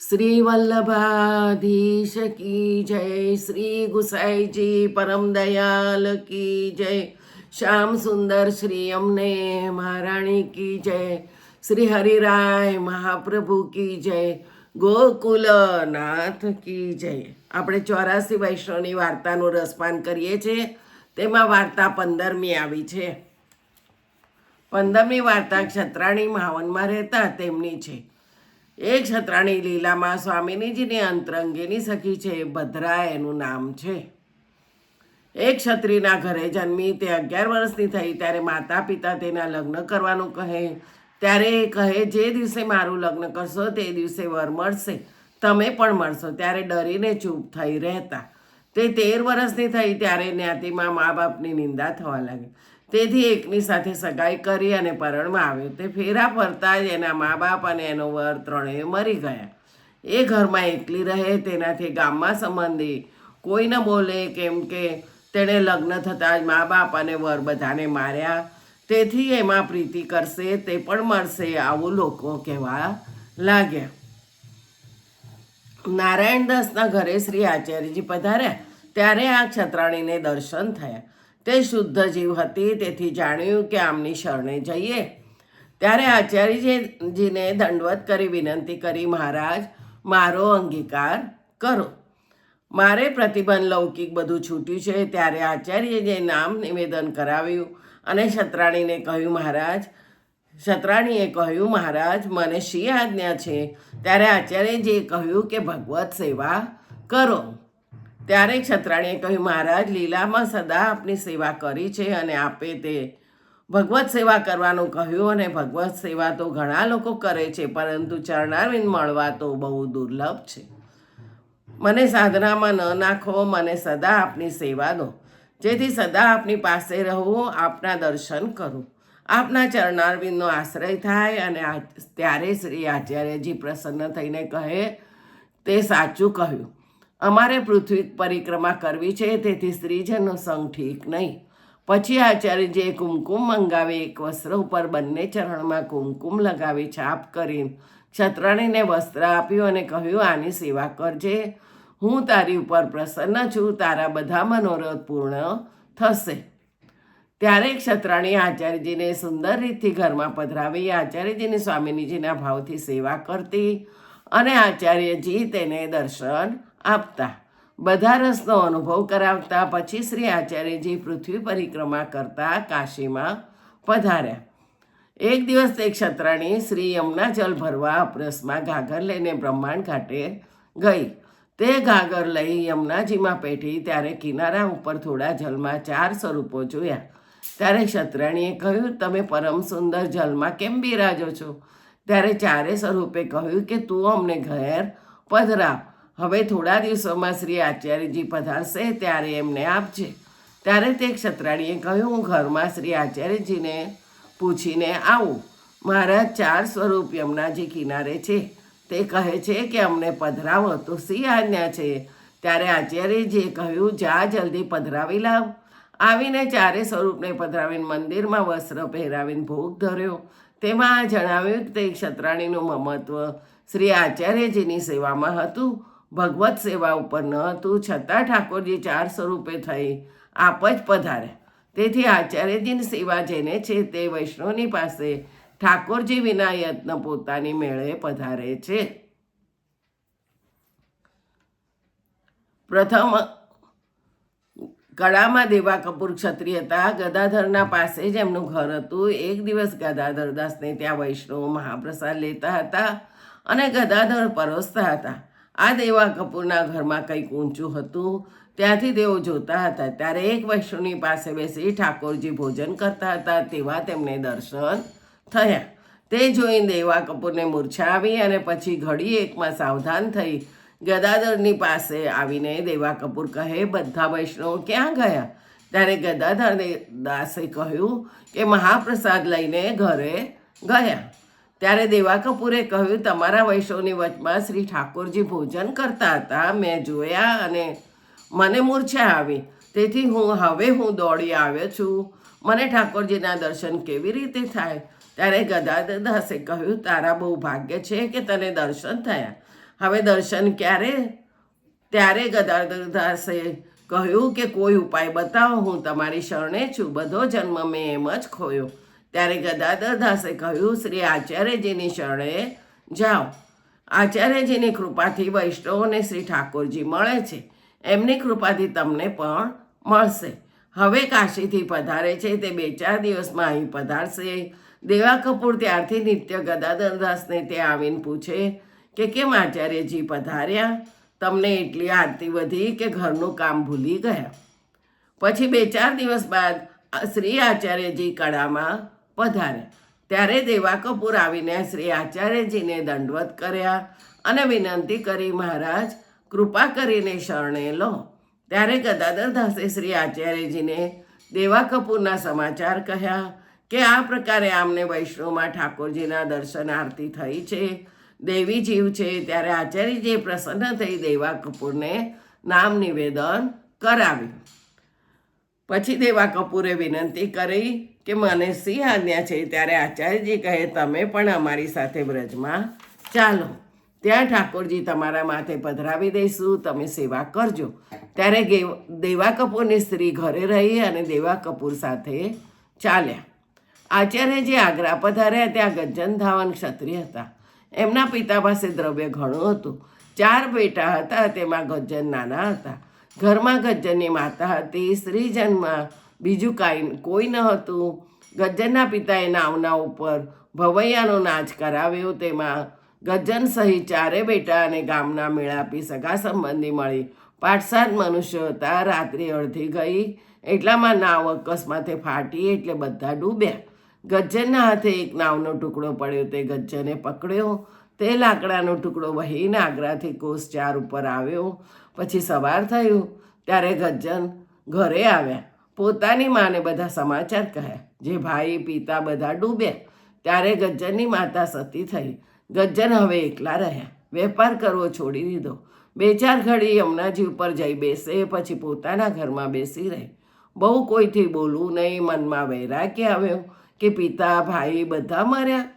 શ્રી વલ્લભાધીશ કી જય, શ્રી ગુસાઈજી પરમ દયાલ કી જય, શ્યામ સુંદર શ્રી અમને મહારાણી કી જય, શ્રી હરિરાય મહાપ્રભુ કી જય, ગોકુલનાથ કી જય. આપણે 84 વૈષ્ણવની વાર્તાનું રસપાન કરીએ છીએ. તેમાં વાર્તા 15મી આવી છે. 15મી વાર્તા ક્ષત્રાણી માવનમાં રહેતા તેમની છે. એક ક્ષત્રાણી લીલામાં સ્વામિનીજીની અંતરંગીની સખી છે. ભદ્રા એનું નામ છે. એક ક્ષત્રિયના ઘરે જન્મી. તે 11 વર્ષની થઈ ત્યારે માતા પિતા તેના લગ્ન કરવાનું કહે. ત્યારે એ કહે, જે દિવસે મારું લગ્ન કરશો તે દિવસે વર મળશે, તમે પણ મળશો. ત્યારે ડરીને ચૂપ થઈ રહેતા. તે 13 વર્ષની થઈ ત્યારે જ્ઞાતિમાં મા બાપની નિંદા થવા લાગી. તેથી એકની સાથે સગાઈ કરી અને પરણમાં આવ્યો. તે ફેરા ફરતા જ એના મા બાપ અને એનો વર ત્રણેય મરી ગયા. એ ઘરમાં એકલી રહે. તેનાથી ગામમાં સંબંધી કોઈ ન બોલે, કેમ કે તેણે લગ્ન થતાં જ મા બાપ અને વર બધાને માર્યા. તેથી એમાં પ્રીતિ કરશે તે પણ મળશે, આવું લોકો કહેવા લાગ્યા. નારાયણદાસના ઘરે શ્રી આચાર્યજી પધાર્યા. ત્યારે આ ક્ષત્રાણીને દર્શન થયા. તે શુદ્ધ જીવ હતી. તેથી જાણ્યું કે આમની શરણે જઈએ. ત્યારે આચાર્યજીને દંડવત કરી વિનંતી કરી, મહારાજ, મારો અંગીકાર કરો. મારે પ્રતિબંધ લૌકિક બધું છૂટ્યું છે. ત્યારે આચાર્યજીએ નામ નિવેદન કરાવ્યું અને ક્ષત્રાણીએ કહ્યું, મહારાજ, મને શી આજ્ઞા છે? ત્યારે આચાર્યજીએ કહ્યું કે ભગવત સેવા કરો. ત્યારે ક્ષત્રાણીએ કહ્યું, મહારાજ, લીલામાં સદા આપની સેવા કરી છે અને આપે તે ભગવત સેવા કરવાનું કહ્યું. અને ભગવત સેવા તો ઘણા લોકો કરે છે, પરંતુ ચરણારવિંદ મળવા તો બહુ દુર્લભ છે. મને સાધનામાં ન નાખો. મને સદા આપની સેવા દો, જેથી સદા આપની પાસે રહું, આપના દર્શન કરું, આપના ચરણારવિંદનો આશ્રય થાય. અને ત્યારે શ્રી આચાર્યજી પ્રસન્ન થઈને કહે, તે સાચું કહ્યું. અમારે પૃથ્વી પરિક્રમા કરવી છે, તેથી સ્ત્રીજનનો સંગ ઠીક નહીં. પછી આચાર્યજીએ કુમકુમ મંગાવી એક વસ્ત્ર ઉપર બંને ચરણમાં કુમકુમ લગાવી છાપ કરી ક્ષત્રાણીને વસ્ત્ર આપ્યું અને કહ્યું, આની સેવા કરજે. હું તારી ઉપર પ્રસન્ન છું. તારા બધા મનોરથ પૂર્ણ થશે. ત્યારે ક્ષત્રાણી આચાર્યજીને સુંદર રીતથી ઘરમાં પધરાવી આચાર્યજીની સ્વામિનીજીના ભાવથી સેવા કરતી અને આચાર્યજી તેને દર્શન આપતા, બધા રસનો અનુભવ કરાવતા. પછી શ્રી આચાર્યજી પૃથ્વી પરિક્રમા કરતા કાશીમાં પધાર્યા. એક દિવસ તે ક્ષત્રાણી શ્રી યમુના જલ ભરવા અપરસમાં ઘાઘર લઈને બ્રહ્માંડ ઘાટે ગઈ. તે ઘાઘર લઈ યમુનાજીમાં પેઠી. ત્યારે કિનારા ઉપર થોડા જલમાં 4 સ્વરૂપો જોયા. ત્યારે ક્ષત્રાણીએ કહ્યું, તમે પરમ સુંદર જલમાં કેમ બિરાજો છો? ત્યારે 4 સ્વરૂપે કહ્યું કે તું અમને ઘેર પધરાવ. હવે થોડા દિવસોમાં શ્રી આચાર્યજી પધારશે, ત્યારે એમને આપજે. ત્યારે તે ક્ષત્રાણીએ કહ્યું, હું ઘરમાં શ્રી આચાર્યજીને પૂછીને આવું. મહારાજ, 4 સ્વરૂપ યમુનાજી કિનારે છે. તે કહે છે કે અમને પધરાવો, તો શી આજ્ઞા છે? ત્યારે આચાર્યજીએ કહ્યું, જા, જલ્દી પધરાવી લાવ. આવીને 4 સ્વરૂપને પધરાવીને મંદિરમાં વસ્ત્ર પહેરાવીને ભોગ ધર્યો. તેમાં જણાવ્યું કે તે ક્ષત્રાણીનું મમત્વ શ્રી આચાર્યજીની સેવામાં હતું, ભગવત સેવા ઉપર ન હતું. છતાં ઠાકોરજી 4 સ્વરૂપે થઈ આપ જ પધાર્યા. તેથી આચાર્યજીની સેવા જેને છે તે વૈષ્ણવની પાસે ઠાકોરજી વિના યત્ન પોતાની મેળે પધારે છે. પ્રથમ કળામાં દેવા કપૂર ક્ષત્રિય હતા. ગદાધરના પાસે જ એમનું ઘર હતું. એક દિવસ ગદાધરદાસને ત્યાં વૈષ્ણવો મહાપ્રસાદ લેતા હતા અને ગદાધર પરોસતા હતા. આ દેવા કપૂરના ઘરમાં કંઈક ઊંચું હતું. ત્યાંથી તેઓ જોતા હતા. ત્યારે એક વૈષ્ણવની પાસે બેસી ઠાકોરજી ભોજન કરતા હતા. તેવા તેમને દર્શન થયા. તે જોઈને દેવા કપૂરને મૂર્છા આવી અને પછી ઘડી એકમાં સાવધાન થઈ ગદાધરની પાસે આવીને દેવા કપૂર કહે, બધા વૈષ્ણવો ક્યાં ગયા? ત્યારે ગદાધર દાસે કહ્યું કે મહાપ્રસાદ લઈને ઘરે ગયા. ત્યારે દેવા કપૂરે કહ્યું, તમારા વૈષ્ણવની વચમાં શ્રી ઠાકોરજી ભોજન કરતા હતા. મેં જોયા અને મને મૂર્છા આવી. તેથી હું દોડી આવ્યો છું. મને ઠાકોરજીના દર્શન કેવી રીતે થાય? ત્યારે ગદાધર દાસે કહ્યું, તારા બહુ ભાગ્ય છે કે તને દર્શન થયા. હવે દર્શન ક્યારે? ત્યારે ગદાધરદાસે કહ્યું કે કોઈ ઉપાય બતાવો, હું તમારી શરણે છું, બધો જન્મ મેં એમ જ ખોયો. ત્યારે ગદાધરદાસે કહ્યું, શ્રી આચાર્યજીની શરણે જાઓ. આચાર્યજીની કૃપાથી વૈષ્ણવોને શ્રી ઠાકોરજી મળે છે, એમની કૃપાથી તમને પણ મળશે. હવે કાશીથી પધારે છે, તે 2-4 દિવસમાં અહીં પધારશે. દેવા કપૂર ત્યારથી નિત્ય ગદાધરદાસને ત્યાં આવીને પૂછે કે કેમ આચાર્યજી પધાર્યા? તમને એટલી આરતી વધી કે ઘરનું કામ ભૂલી ગયા? પછી 2-4 દિવસ બાદ શ્રી આચાર્યજી કડામાં પધાર્યા. ત્યારે દેવા કપૂર આવીને શ્રી આચાર્યજીને દંડવત કર્યા અને વિનંતી કરી, મહારાજ કૃપા કરીને શરણે લો. ત્યારે ગદાધરદાસે શ્રી આચાર્યજીને દેવા કપૂરના સમાચાર કહ્યા કે આ પ્રકારે આમને વૈષ્ણવમાં ઠાકોરજીના દર્શન આરતી થઈ છે, દેવી જીવ છે. ત્યારે આચાર્યજીએ પ્રસન્ન થઈ દેવા કપૂરને નામ નિવેદન કરાવ્યું. પછી દેવા કપૂરે વિનંતી કરી કે મને શી આજ્ઞા છે? ત્યારે આચાર્યજી કહે, તમે પણ અમારી સાથે વ્રજમાં ચાલો, ત્યાં ઠાકોરજી તમારા માથે પધરાવી દઈશું, તમે સેવા કરજો. ત્યારે દેવા કપૂરની સ્ત્રી ઘરે રહી અને દેવા કપૂર સાથે ચાલ્યા. આચાર્યજી આગ્રા પધાર્યા. ત્યાં ગજ્જન ધાવન ક્ષત્રિય હતા. એમના પિતા પાસે દ્રવ્ય ઘણું હતું. 4 બેટા હતા, તેમાં ગજ્જન નાના હતા. ઘરમાં ગજ્જનની માતા હતી. સ્ત્રીજનમાં બીજું કોઈ ન હતું. ગજ્જનના પિતાએ નાવના ઉપર ભવૈયાનો નાચ કરાવ્યો. તેમાં ગજ્જન સહિત 4 બેટા અને ગામના મેળાપી સગા સંબંધી મળી 5-7 મનુષ્યો હતા. રાત્રિ અડધી ગઈ એટલામાં નાવ અકસ્માતે ફાટી, એટલે બધા ડૂબ્યા. ગજ્જનના હાથે એક નાવનો ટુકડો પડ્યો. તે ગજ્જને પકડ્યો. તે લાકડાનો ટુકડો વહીને આગ્રાથી કોસ 4 ઉપર આવ્યો. પછી સવાર થયું ત્યારે ગજ્જન ઘરે આવ્યા. પોતાની માને બધા સમાચાર કહ્યા. જે ભાઈ પિતા બધા ડૂબ્યા. ત્યારે ગજ્જનની માતા સતી થઈ. ગજ્જન હવે એકલા રહ્યા. વેપાર કરવો છોડી દીધો. 2-4 ઘડી યમુનાજી ઉપર જઈ બેસે, પછી પોતાના ઘરમાં બેસી રહે. બહુ કોઈથી બોલવું નહીં. મનમાં વૈરાગ્ય આવ્યો કે પિતા ભાઈ બધા મર્યા,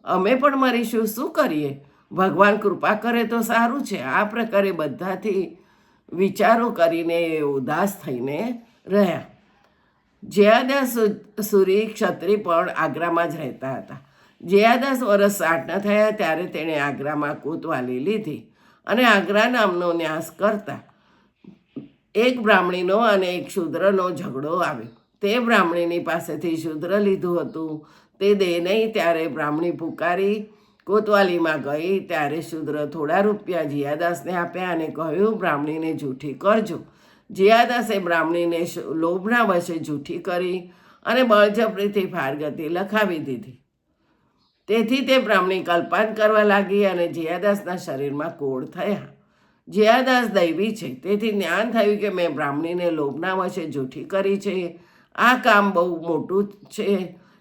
અમે પણ મરીશું, શું કરીએ? ભગવાન કૃપા કરે તો સારું છે. આ પ્રકારે બધાથી વિચારો કરીને એ ઉદાસ થઈને રહ્યા. જયાદાસ સુરી ક્ષત્રિય પણ આગ્રામાં જ રહેતા હતા. જયાદાસ વર્ષ 60 ન થયા ત્યારે તેણે આગ્રામાં કોતવાલી લીધી અને આગ્રા નામનો ન્યાસ કરતા એક બ્રાહ્મણીનો અને એક શૂદ્રનો ઝઘડો આવ્યો. તે બ્રાહ્મણીની પાસેથી શૂદ્ર લીધું હતું, તે દે નહીં. ત્યારે બ્રાહ્મણી પુકારી કોતવાલીમાં ગઈ. ત્યારે શૂદ્ર થોડા રૂપિયા જિયાદાસને આપ્યા અને કહ્યું, બ્રાહ્મણીને જૂઠી કરજો. જિયાદાસે બ્રાહ્મણીને લોભના વશે જૂઠી કરી અને બળજબરીથી ફારગતી લખાવી દીધી. તેથી તે બ્રાહ્મણી કલ્પાન કરવા લાગી અને જિયાદાસના શરીરમાં કોળ થયા. જિયાદાસ દૈવી છે, તેથી જ્ઞાન થયું કે મેં બ્રાહ્મણીને લોભના વશે જૂઠી કરી છે. આ કામ બહુ મોટું છે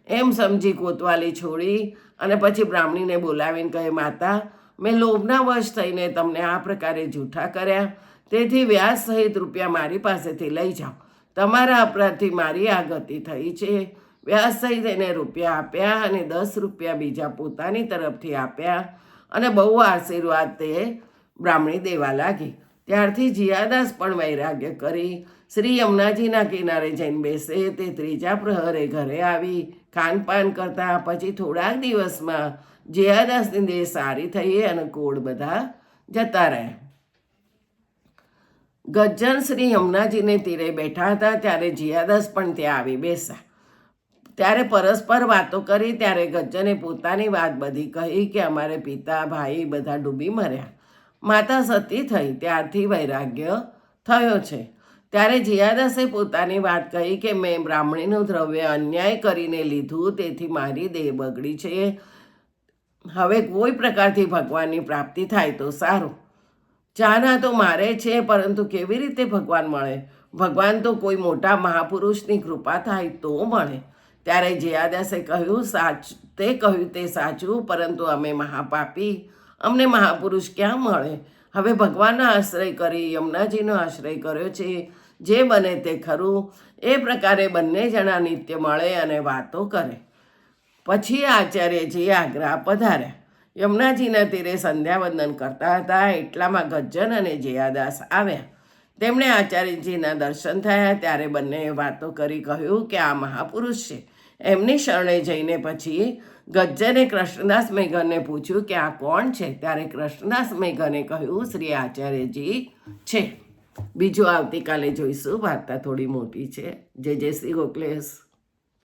એમ સમજી કોતવાલી છોડી અને પછી બ્રાહ્મણીને બોલાવીને કહે, માતા, મેં લોભના વશ થઈને તમને આ પ્રકારે જૂઠા કર્યા, તેથી વ્યાજ સહિત રૂપિયા મારી પાસેથી લઈ જાઓ. તમારા અપરાધથી મારી આ ગતિ થઈ છે. વ્યાજ સહિત એને રૂપિયા આપ્યા અને 10 રૂપિયા બીજા પોતાની તરફથી આપ્યા અને બહુ આશીર્વાદ તે બ્રાહ્મણી દેવા લાગી. ત્યારથી જિયાદાસ પણ વૈરાગ્ય કરી શ્રી યમુનાજીના કિનારે જઈને બેસે. તે 3જા પ્રહરે ઘરે આવી ખાનપાન કરતા. પછી થોડાક દિવસમાં જિયાદાસની દેહ સારી થઈ અને કોળ બધા જતા રહ્યા. ગજ્જન શ્રી યમુનાજીને તીરે બેઠા હતા ત્યારે જિયાદાસ પણ ત્યાં આવી બેસા. ત્યારે પરસ્પર વાતો કરી. ત્યારે ગજ્જને પોતાની વાત બધી કહી કે અમારે પિતા ભાઈ બધા ડૂબી મર્યા, માતા સતી થઈ, ત્યારથી વૈરાગ્ય થયો છે. ત્યારે જિયાદાસે પોતાની વાત કહી કે મેં બ્રાહ્મણીનું દ્રવ્ય અન્યાય કરીને લીધું, તેથી મારી દેહ બગડી છે. હવે કોઈ પ્રકારથી ભગવાનની પ્રાપ્તિ થાય તો સારું. ચાહના તો મારે છે, પરંતુ કેવી રીતે ભગવાન મળે? ભગવાન તો કોઈ મોટા મહાપુરુષની કૃપા થાય તો મળે. ત્યારે જિયાદાસે કહ્યું, કહ્યું તે સાચું, પરંતુ અમે મહાપાપી, અમને મહાપુરુષ ક્યાં મળે? હવે ભગવાનનો આશ્રય કરી યમુનાજીનો આશ્રય કર્યો છે. જે બને તે ખરું. એ પ્રકારે બંને જણા નિત્ય મળે અને વાતો કરે. પછી આચાર્યજી આગ્રા પધાર્યા. યમુનાજીના તીરે સંધ્યાવંદન કરતા હતા એટલામાં ગજ્જન અને જયાદાસ આવ્યા. તેમણે આચાર્યજીના દર્શન થયા ત્યારે બંનેએ વાતો કરી કહ્યું કે આ મહાપુરુષ છે. એમની શરણે જઈને પછી ગજ્જને કૃષ્ણદાસ મેઘનને પૂછ્યું કે આ કોણ છે? ત્યારે કૃષ્ણદાસ મેઘને કહ્યું શ્રી આચાર્યજી છે. બીજું આવતીકાલે જોઈશું. વાર્તા થોડી મોટી છે. જય જય શ્રી ગોખલેશ.